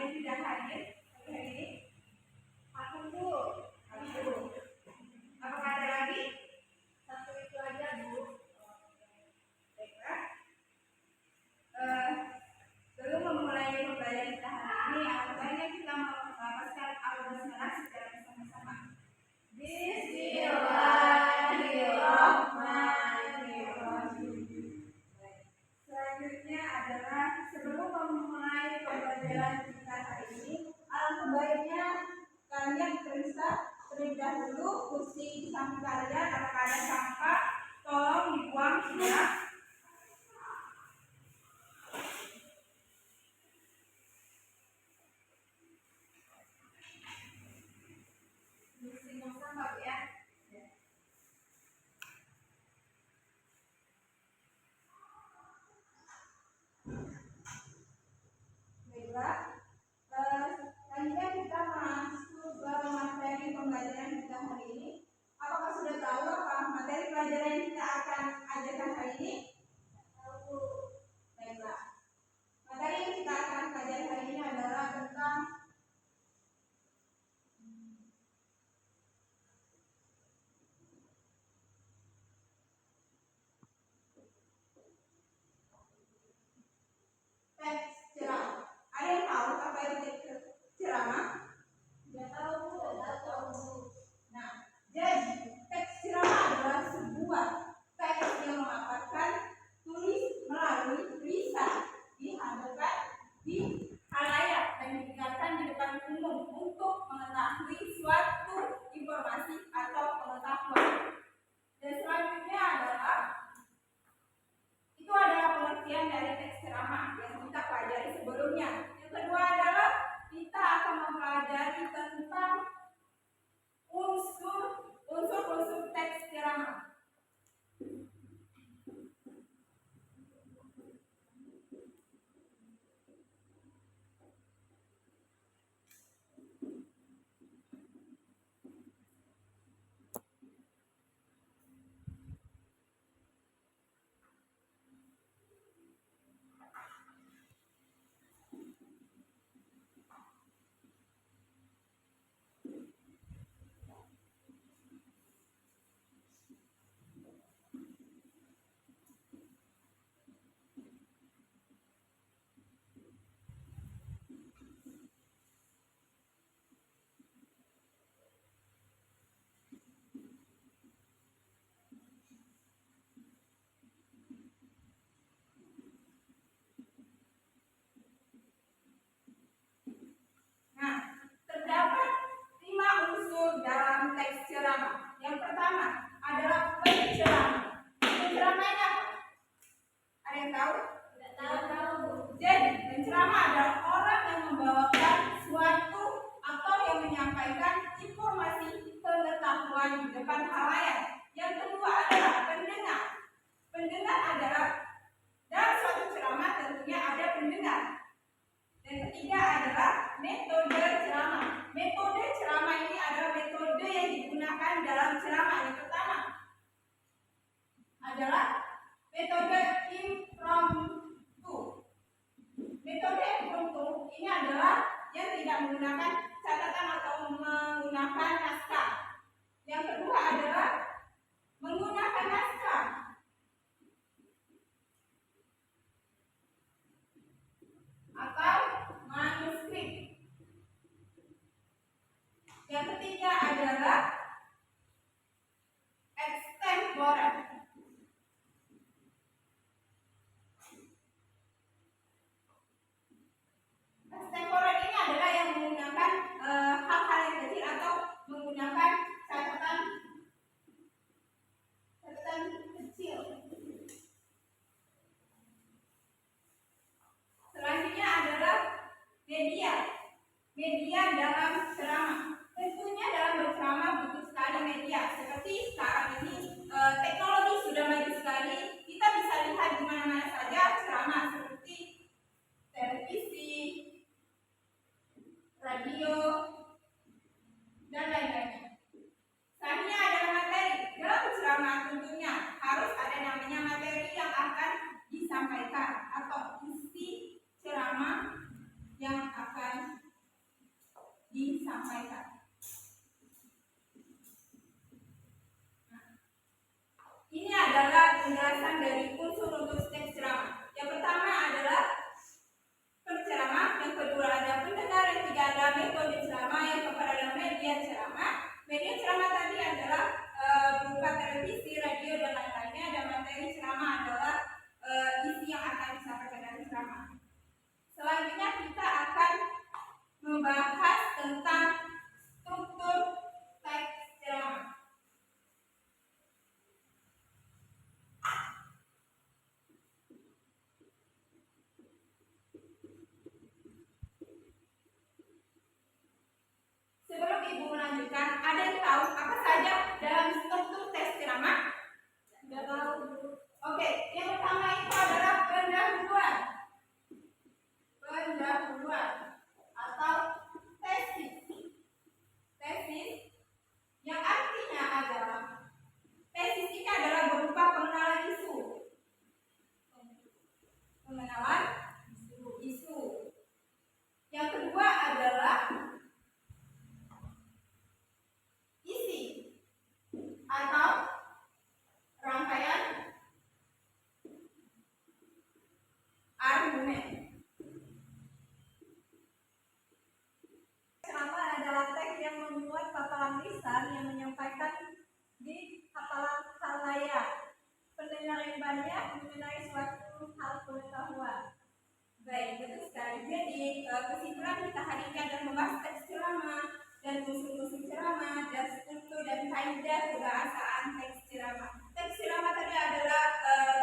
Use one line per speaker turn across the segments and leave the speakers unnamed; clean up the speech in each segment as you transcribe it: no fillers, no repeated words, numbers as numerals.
yang tidak hadir hari ini? Aku. Apakah ada lagi? Satu itu aja, Bu. Baiklah. Sebelum memulai pembelajaran kita hari ini, baiknya kita melafazkan al-basmalah secara bersama-sama. Bismillahirrahmanirrahim. Selanjutnya adalah sebelum memulai pembelajaran kita hari ini, alangkah baiknya kalian periksa terlebih dahulu kursi di samping kalian, apakah ada sampah, tolong dibuang ya. Selanjutnya kita masuk ke materi pembelajaran kita hari ini. Apakah sudah tahu apa materi pelajaran yang kita akan ajarkan hari ini? Tahu. Baiklah. Materi yang kita akan pelajari hari ini adalah tentang teks ceramah. Ada yang tahu apa itu teks ceramah? Tidak tahu. Nah, jadi teks ceramah adalah sebuah teks yang memaparkan tulis melalui lisan dihadapkan di halayak dan didengarkan di depan umum untuk mengetahui suatu informasi atau pengetahuan. Dan selanjutnya adalah itu adalah pengertian dari teks ceramah yang kita pelajari sebelumnya. Yang kedua adalah kita akan mempelajari tentang unsur-unsur teks ceramah. Terdapat 5 unsur dalam teks ceramah. Yang pertama adalah penceramah. Penceramah ini apa? Ada yang tahu? Tidak tahu. Jadi penceramah adalah orang yang membawakan suatu atau yang menyampaikan informasi pengetahuan di depan halayak. Yang kedua adalah pendengar. Pendengar adalah dalam suatu ceramah tentunya ada pendengar. Dan ketiga adalah metode ceramah. Metode ceramah ini adalah metode yang digunakan dalam ceramah. Yang pertama adalah metode impromptu. Metode impromptu ini adalah yang tidak menggunakan catatan atau menggunakan naskah. Yang kedua adalah menggunakan naskah. Atau manuskrip. Yang ketiga adalah extempore. Extempore ini adalah yang menggunakan hal-hal yang kecil atau menggunakan catatan disampaikan. Ini adalah penjelasan dari unsur untuk teks ceramah. Yang pertama adalah penceramah, yang kedua ada pendengar, yang ketiga ada metode ceramah, yang keempat adalah media ceramah. Media ceramah tadi adalah berupa televisi, radio, dan lain-lainnya. Dan materi ceramah adalah isi yang akan disampaikan dari ceramah. Selanjutnya kita akan membahas tentang struktur teks ceramah. Sebelum Ibu melanjutkan, ada yang tahu apa saja dalam struktur teks ceramah? Tidak tahu. Oke, yang pertama itu adalah pendahuluan. Pendahuluan atau tesis. Tesis yang artinya adalah tesis ini adalah berupa pengenalan isu. Pengenalan isu. Yang kedua adalah isi atau rangkaian argumen.
Ceramah adalah teks yang memuat paparan lisan yang menyampaikan di hafalan khalayak pendengar yang banyak mengenai suatu hal pengetahuan.
Baik, betul sekali. Jadi kesimpulan kita hari ini adalah membahas teks ceramah dan unsur-unsur ceramah dan struktur dan kaidah kebahasaan teks ceramah. Teks ceramah tadi adalah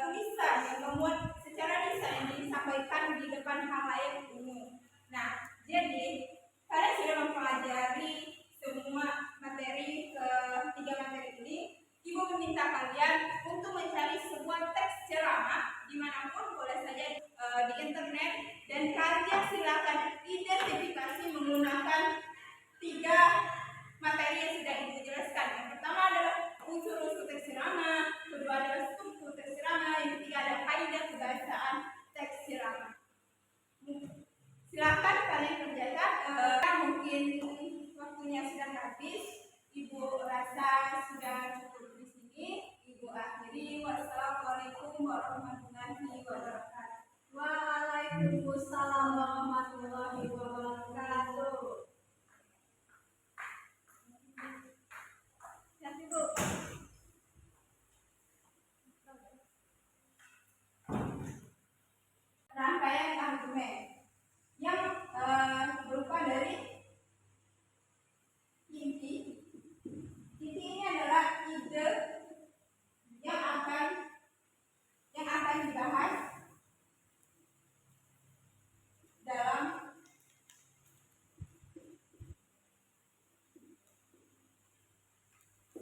tulisan yang memuat secara lisan yang disampaikan di depan khalayak umum. Nah, jadi kalian sudah mempelajari semua materi ketiga materi ini. Ibu meminta kalian untuk mencari sebuah teks ceramah dimanapun, boleh saja di internet, dan kalian silakan identifikasi menggunakan tiga materi yang sudah Ibu jelaskan. Yang pertama adalah unsur-unsur teks ceramah, kedua adalah struktur teks ceramah, yang ketiga adalah kaidah kebahasaan teks ceramah. Silakan kalian kerjakan. Mungkin waktunya sudah habis. Ibu rasa sudah cukup di sini. Ibu akhiri. Wassalamualaikum warahmatullahi wabarakatuh.
Waalaikumsalam warahmatullahi wabarakatuh. Ya, Ibu.
Rangkaian argumen yang berupa dari inti. Inti ini adalah ide yang akan dibahas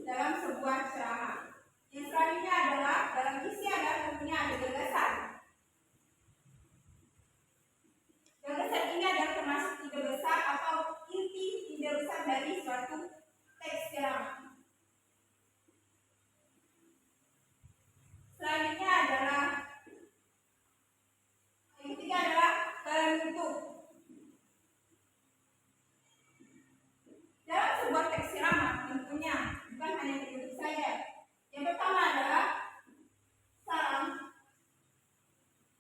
dalam sebuah ceramah. Yang selanjutnya adalah dalam isi adalah tentunya ada gagasan. Gagasan ini adalah termasuk ide besar atau inti ide besar dari suatu teks ceramah. Selanjutnya adalah yang ketiga adalah penutup. Dalam sebuah teks ceramah tentunya bukan hanya penutup saja. Yang pertama adalah salam,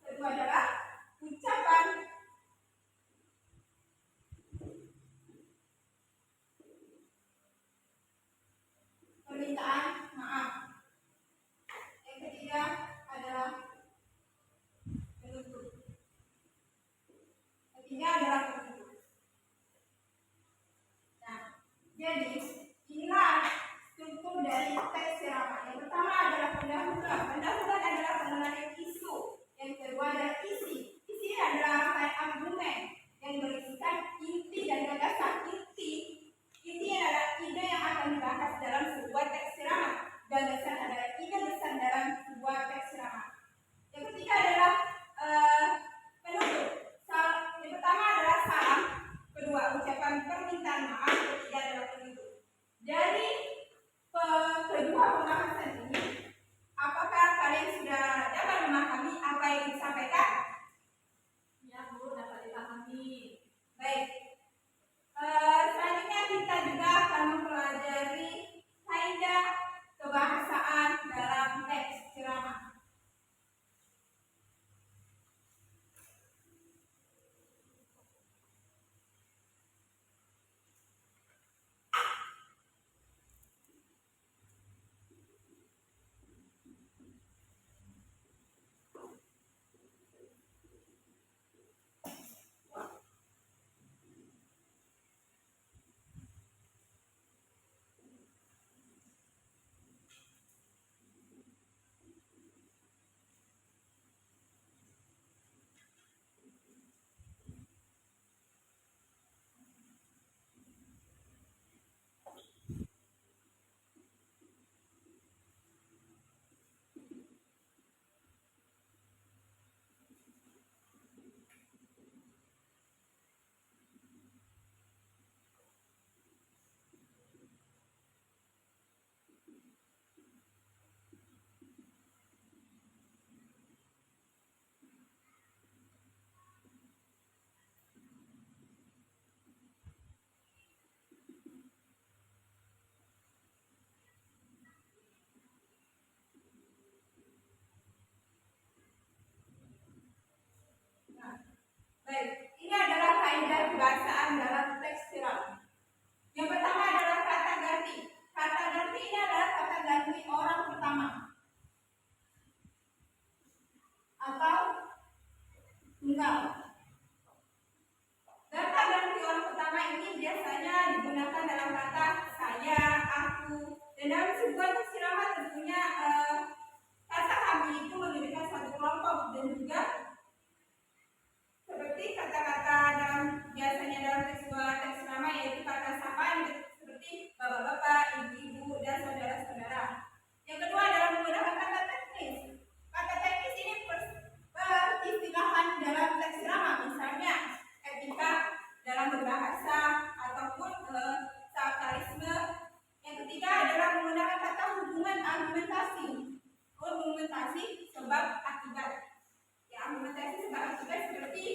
kedua adalah ucapan, permintaan maaf. Yang ketiga adalah penutup. Ketiga adalah penutup. Nah, jadi inilah struktur dari teks ceramah. Yang pertama adalah pendahuluan. Pendahuluan adalah pengenalan isu. Yang kedua adalah isi. Isi adalah rangkaian argumen yang berisikan inti dan gagasan. Inti adalah ide yang akan dibahas dalam sebuah teks ceramah. Gagasan adalah ide besar dalam sebuah teks ceramah. Yang ketiga adalah penutup. Yang pertama adalah salam, kedua ucapan permintaan maaf, ketiga adalah penutup. Baik, ini adalah kaidah kebahasaan dalam teks ceramah. Yang pertama adalah kata ganti. Kata ganti ini adalah kata ganti orang pertama atau tunggal. Kata ganti orang pertama ini biasanya digunakan dalam kata saya, aku, dan dalam sebuah teks ceramah tentunya kata kami itu menunjukkan satu kelompok dan juga seperti kata-kata biasanya dalam sebuah teks ceramah yaitu kata sapaan seperti bapak-bapak, ibu-ibu, dan saudara-saudara. Yang kedua adalah menggunakan kata teknis. Kata teknis ini peristilahan dalam teks ceramah, misalnya etika dalam berbahasa ataupun sarkasme. Yang ketiga adalah menggunakan kata hubungan argumentasi. Argumentasi sebab akibat. Ya, argumentasi sebab akibat seperti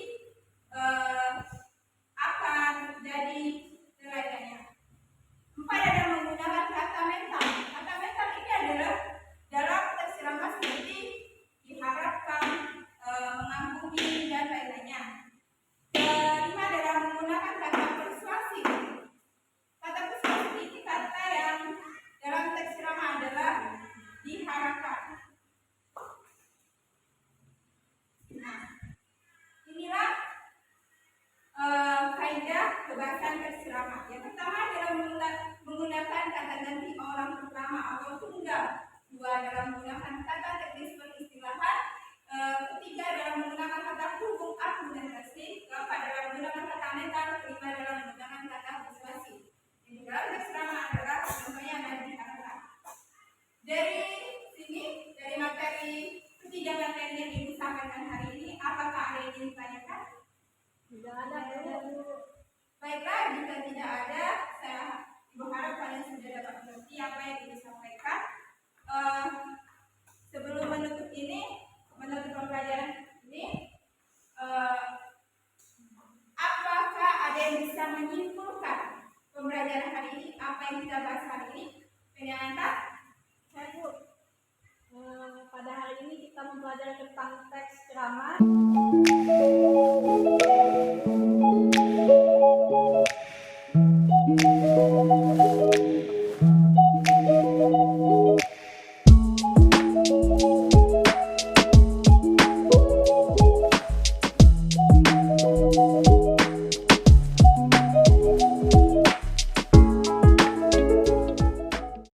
akan jadi dan lain-lainnya. Empat adalah menggunakan kata mental. Kata mental ini adalah dalam teks ceramah seperti diharapkan, mengampuni, dan lain-lainnya. Kelima adalah menggunakan kata persuasif. Kata persuasif ini kata yang dalam teks ceramah adalah diharapkan. Nah, inilah kaidah kebahasaan teks ceramah. Yang pertama adalah menggunakan kata ganti orang pertama atau tunggal. Dua adalah menggunakan kata teknis peristilahan. Ketiga adalah menggunakan kata hubung argumentasi. Keempat adalah menggunakan kata mental. Kelima adalah menggunakan kata persuasi. Yang di dalam teks ceramah adalah contohnya ada di atas. Dari sini, dari materi ketiga materi yang ibu sampaikan hari ini, apakah ada yang ingin ditanyakan?
Tidak ada.
Baiklah, jika tidak ada, saya berharap kalian sudah dapat mengerti apa yang ibu sampaikan. Sebelum menutup pembelajaran ini, apakah ada yang bisa menyimpulkan pembelajaran hari ini? Apa yang kita bahas hari ini? Penyanyi?
Saya Bu, pada hari ini kita mempelajari tentang teks ceramah.